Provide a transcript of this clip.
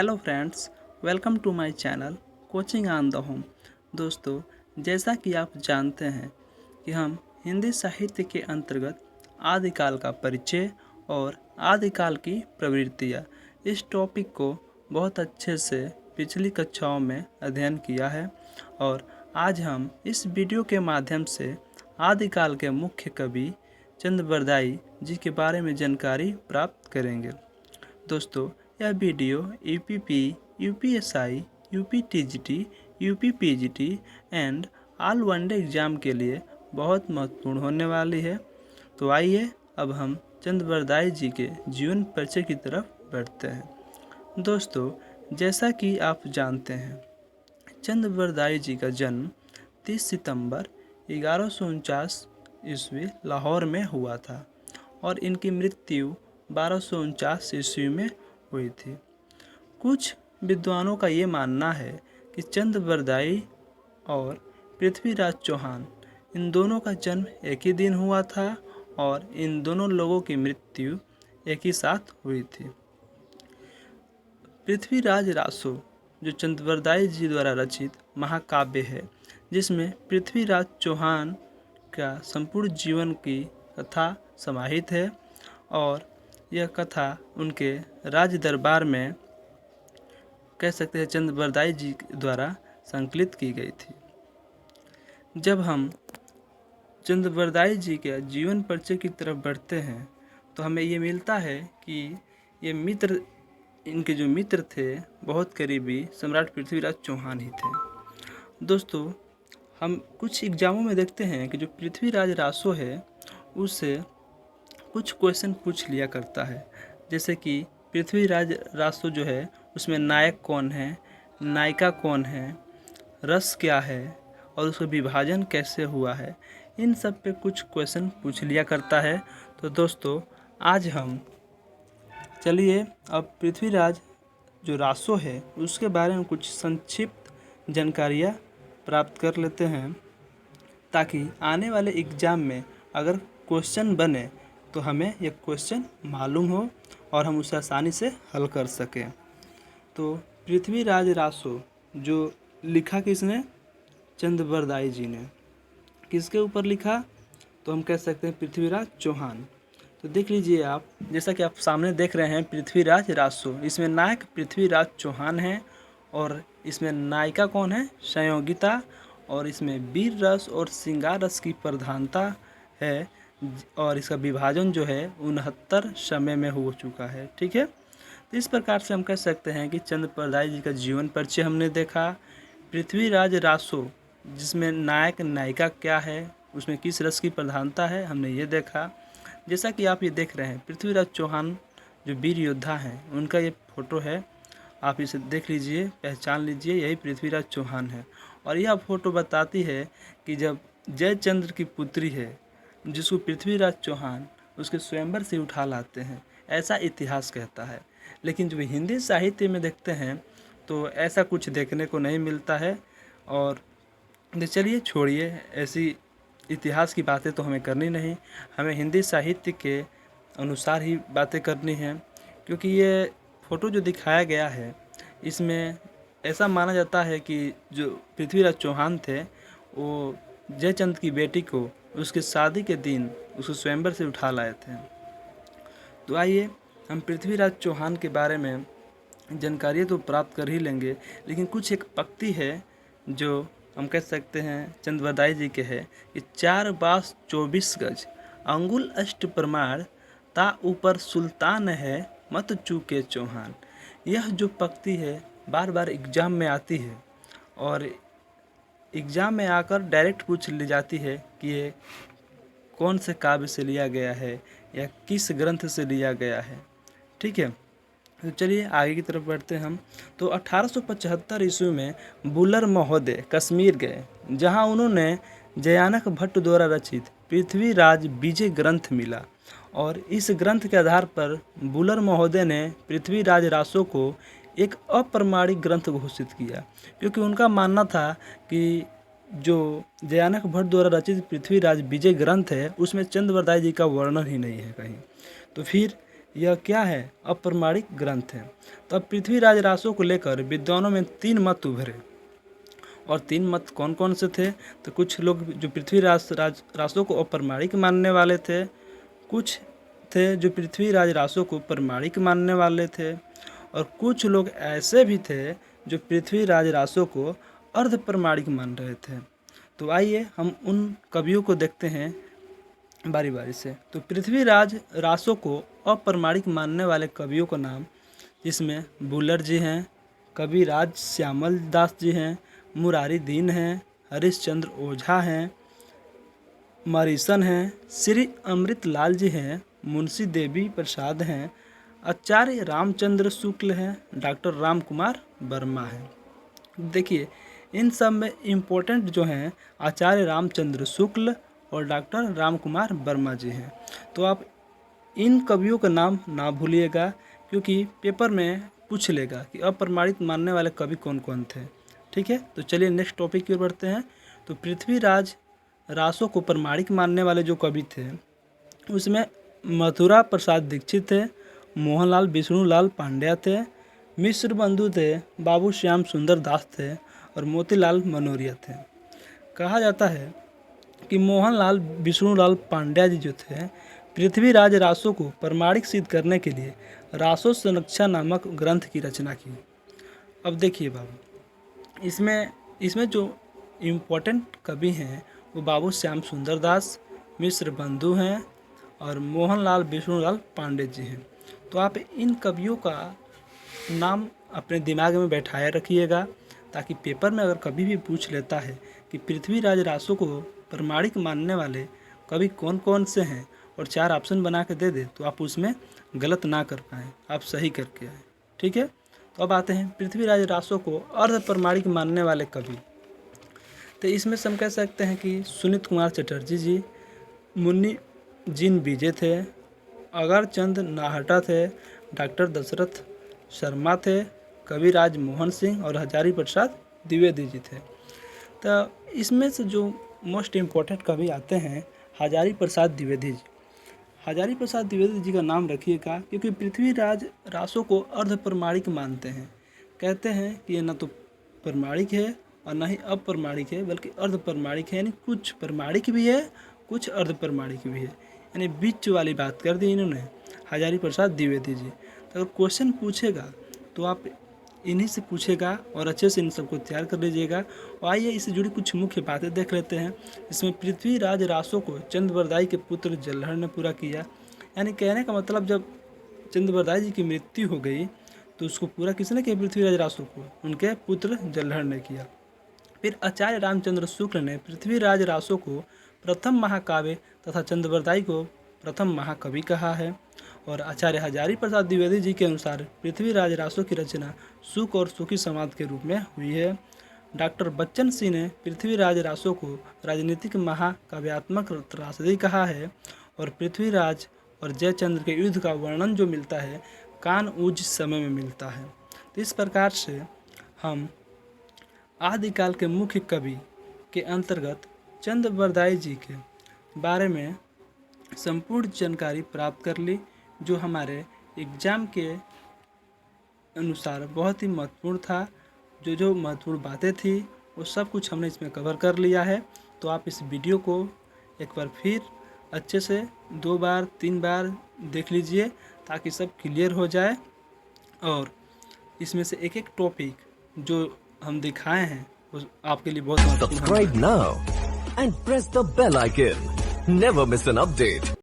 Hello friends, welcome to my channel coaching on the home. दोस्तों, जैसा कि आप जानते हैं कि हम हिंदी साहित्य के अंतर्गत आदिकाल का परिचय और आदिकाल की प्रवृत्तियाँ इस टॉपिक को बहुत अच्छे से पिछली कक्षाओं में अध्ययन किया है और आज हम इस वीडियो के माध्यम से आदिकाल के मुख्य कवि चंद्रबरदाई जी के बारे में जानकारी प्राप्त करेंगे। दोस्तों, यह video UPP, UPSI, UPTGT, UPPGT and all one day exam के लिए बहुत महत्वपूर्ण होने वाली है। तो आइए अब हम चंद्रबरदाई जी के जीवन परिचय की तरफ बढ़ते हैं। दोस्तों, जैसा कि आप जानते हैं, चंद्रबरदाई जी का जन्म 30 सितंबर 1149 ईस्वी लाहौर में हुआ था और इनकी मृत्यु 1249 ईस्वी में हुई थी। कुछ विद्वानों का ये मानना है कि चंद्रबरदाई और पृथ्वीराज चौहान इन दोनों का जन्म एक ही दिन हुआ था और इन दोनों लोगों की मृत्यु एक ही साथ हुई थी। पृथ्वीराज रासो जो चंद्रबरदाई जी द्वारा रचित महाकाव्य है, जिसमें पृथ्वीराज चौहान का संपूर्ण जीवन की कथा समाहित है और यह कथा उनके राज दरबार में कह सकते हैं चंद्रबरदाई जी द्वारा संकलित की गई थी। जब हम चंद्रबरदाई जी के जीवन परिचय की तरफ बढ़ते हैं तो हमें ये मिलता है कि ये मित्र, इनके जो मित्र थे बहुत करीबी, सम्राट पृथ्वीराज चौहान ही थे। दोस्तों, हम कुछ एग्जामों में देखते हैं कि जो पृथ्वीराज रासो है उससे कुछ क्वेश्चन पूछ लिया करता है, जैसे कि पृथ्वीराज रासो जो है उसमें नायक कौन है, नायिका कौन है, रस क्या है और उसका विभाजन कैसे हुआ है, इन सब पे कुछ क्वेश्चन पूछ लिया करता है। तो दोस्तों, आज हम चलिए अब पृथ्वीराज जो रासो है उसके बारे में कुछ संक्षिप्त जानकारियाँ प्राप्त कर लेते हैं, ताकि आने वाले एग्ज़ाम में अगर क्वेश्चन बने तो हमें यह क्वेश्चन मालूम हो और हम उसे आसानी से हल कर सकें। तो पृथ्वीराज रासो जो लिखा किसने? चंद्रबरदाई जी ने। किसके ऊपर लिखा? तो हम कह सकते हैं पृथ्वीराज चौहान। तो देख लीजिए आप, जैसा कि आप सामने देख रहे हैं पृथ्वीराज रासो, इसमें नायक पृथ्वीराज चौहान है और इसमें नायिका कौन है? संयोगिता। और इसमें वीर रस और श्रृंगार रस की प्रधानता है और इसका विभाजन जो है 69 समय में हो चुका है। ठीक है, तो इस प्रकार से हम कह सकते हैं कि चंद्रबरदाई जी का जीवन परिचय हमने देखा। पृथ्वीराज रासो जिसमें नायक नायिका क्या है, उसमें किस रस की प्रधानता है, हमने ये देखा। जैसा कि आप ये देख रहे हैं, पृथ्वीराज चौहान जो वीर योद्धा हैं उनका ये फोटो है, आप इसे देख लीजिए, पहचान लीजिए, यही पृथ्वीराज चौहान है। और यह फोटो बताती है कि जब जयचंद्र की पुत्री है जिसको पृथ्वीराज चौहान उसके स्वयंवर से उठा लाते हैं, ऐसा इतिहास कहता है। लेकिन जब हिंदी साहित्य में देखते हैं तो ऐसा कुछ देखने को नहीं मिलता है। और चलिए छोड़िए, ऐसी इतिहास की बातें तो हमें करनी नहीं, हमें हिंदी साहित्य के अनुसार ही बातें करनी हैं। क्योंकि ये फ़ोटो जो दिखाया गया है इसमें ऐसा माना जाता है कि जो पृथ्वीराज चौहान थे वो जयचंद्र की बेटी को उसके शादी के दिन उसको स्वयंवर से उठा लाए थे। तो आइए हम पृथ्वीराज चौहान के बारे में जानकारी तो प्राप्त कर ही लेंगे, लेकिन कुछ एक पंक्ति है जो हम कह सकते हैं चंद्रबरदाई जी के है कि 4 बास 24 गज अंगुल अष्ट प्रमाण ता ऊपर सुल्तान है मत चूके चौहान। यह जो पंक्ति है बार बार एग्ज़ाम में आती है और एग्ज़ाम में आकर डायरेक्ट पूछ ली जाती है कि ये कौन से काव्य से लिया गया है या किस ग्रंथ से लिया गया है। ठीक है, तो चलिए आगे की तरफ बढ़ते हैं हम। तो 1875 ईस्वी में बुलर महोदय कश्मीर गए, जहां उन्होंने जयानक भट्ट द्वारा रचित पृथ्वीराज विजय ग्रंथ मिला और इस ग्रंथ के आधार पर बुलर महोदय ने पृथ्वीराज रासो को एक अप्रमाणिक ग्रंथ घोषित किया, क्योंकि उनका मानना था कि जो जयानक भट्ट द्वारा रचित पृथ्वीराज विजय ग्रंथ है उसमें चंद्रबरदाई जी का वर्णन ही नहीं है कहीं। तो फिर यह क्या है? अप्रमाणिक ग्रंथ है। तो अब पृथ्वीराज रासो को लेकर विद्वानों में 3 मत उभरे, और 3 मत कौन कौन से थे? तो कुछ लोग जो पृथ्वीराज रासो को अप्रमाणिक मानने वाले थे, कुछ थे जो पृथ्वीराज रासो को प्रमाणिक मानने वाले थे, और कुछ लोग ऐसे भी थे जो पृथ्वीराज रासो को अर्ध प्रमाणिक मान रहे थे। तो आइए हम उन कवियों को देखते हैं बारी बारी से। तो पृथ्वीराज रासो को अप्रमाणिक मानने वाले कवियों का नाम, जिसमें बुल्लर जी हैं, कविराज श्यामल दास जी हैं, मुरारी दीन हैं, हरिश्चंद्र ओझा हैं, मरीसन हैं, श्री अमृत लाल जी हैं, मुंशी देवी प्रसाद हैं, आचार्य रामचंद्र शुक्ल हैं, डॉक्टर राम कुमार वर्मा हैं। देखिए इन सब में इम्पोर्टेंट जो हैं आचार्य रामचंद्र शुक्ल और डॉक्टर राम कुमार वर्मा जी हैं। तो आप इन कवियों का नाम ना भूलिएगा, क्योंकि पेपर में पूछ लेगा कि अप्रमाणित मानने वाले कवि कौन कौन थे। ठीक है, तो चलिए नेक्स्ट टॉपिक की ओर बढ़ते हैं। तो पृथ्वीराज रासो को प्रमाणिक मानने वाले जो कवि थे उसमें मथुरा प्रसाद दीक्षित थे, मोहनलाल विष्णुलाल पांड्या थे, मिश्र बंधु थे, बाबू श्याम सुंदर दास थे और मोतीलाल मनोरिया थे। कहा जाता है कि मोहनलाल विष्णुलाल पांड्या जी जो थे पृथ्वीराज रासो को प्रमाणिक सिद्ध करने के लिए रासो संरक्षा नामक ग्रंथ की रचना की। अब देखिए बाबू, इसमें जो इम्पोर्टेंट कवि हैं वो बाबू श्याम सुंदर दास, मिश्र बंधु हैं और मोहनलाल विष्णुलाल पांडे जी हैं। तो आप इन कवियों का नाम अपने दिमाग में बैठाए रखिएगा, ताकि पेपर में अगर कभी भी पूछ लेता है कि पृथ्वीराज रासो को प्रमाणिक मानने वाले कवि कौन कौन से हैं और 4 ऑप्शन बना के दे दे तो आप उसमें गलत ना कर पाएँ, आप सही करके आए। ठीक है, तो अब आते हैं पृथ्वीराज रासो को अर्ध प्रमाणिक मानने वाले कवि। तो इसमें से हम कह सकते हैं कि सुनीत कुमार चटर्जी जी, मुन्नी जीन बीजे थे, अगरचंद नाहटा थे, डॉक्टर दशरथ शर्मा थे, कविराज मोहन सिंह और हजारी प्रसाद द्विवेदी जी थे। तो इसमें से जो मोस्ट इम्पोर्टेंट कवि आते हैं हजारी प्रसाद द्विवेदी जी। हजारी प्रसाद द्विवेदी जी का नाम रखिएगा, क्योंकि पृथ्वीराज रासो को अर्ध प्रमाणिक मानते हैं। कहते हैं कि ये न तो प्रमाणिक है और न ही अप्रमाणिक है, बल्कि अर्ध प्रमाणिक है, यानी कुछ प्रमाणिक भी है कुछ अर्ध प्रमाणिक भी है, यानी बीच वाली बात कर दी इन्होंने हजारी प्रसाद द्विवेदी जी। तो अगर क्वेश्चन पूछेगा तो आप इन्हीं से पूछेगा और अच्छे से इन सबको तैयार कर लीजिएगा। और आइए इससे जुड़ी कुछ मुख्य बातें देख लेते हैं। इसमें पृथ्वीराज रासो को चंद्रवरदाई के पुत्र जलहर ने पूरा किया, यानी कहने का मतलब जब चंद्रवरदाई जी की मृत्यु हो गई तो उसको पूरा किसने किया? पृथ्वीराज रासो को उनके पुत्र जलहर ने किया। फिर आचार्य रामचंद्र शुक्ल ने पृथ्वीराज रासो को प्रथम महाकाव्य तथा चंद्रवरदाई को प्रथम महाकवि कहा है। और आचार्य हजारी प्रसाद द्विवेदी जी के अनुसार पृथ्वीराज रासो की रचना सुख और सुखी समाज के रूप में हुई है। डॉक्टर बच्चन सिंह ने पृथ्वीराज रासो को राजनीतिक महाकाव्यात्मक त्रासदी कहा है। और पृथ्वीराज और जयचंद्र के युद्ध का वर्णन जो मिलता है कान ऊज समय में मिलता है। तो इस प्रकार से हम आदिकाल के मुख्य कवि के अंतर्गत चंद्रवरदाई जी के बारे में संपूर्ण जानकारी प्राप्त कर ली, जो हमारे एग्ज़ाम के अनुसार बहुत ही महत्वपूर्ण था। जो महत्वपूर्ण बातें थी वो सब कुछ हमने इसमें कवर कर लिया है। तो आप इस वीडियो को एक बार फिर अच्छे से 2 बार 3 बार देख लीजिए, ताकि सब क्लियर हो जाए। और इसमें से एक एक टॉपिक जो हम दिखाए हैं वो आपके लिए बहुत महत्वपूर्ण है। Subscribe now and press the bell icon. Never miss an update.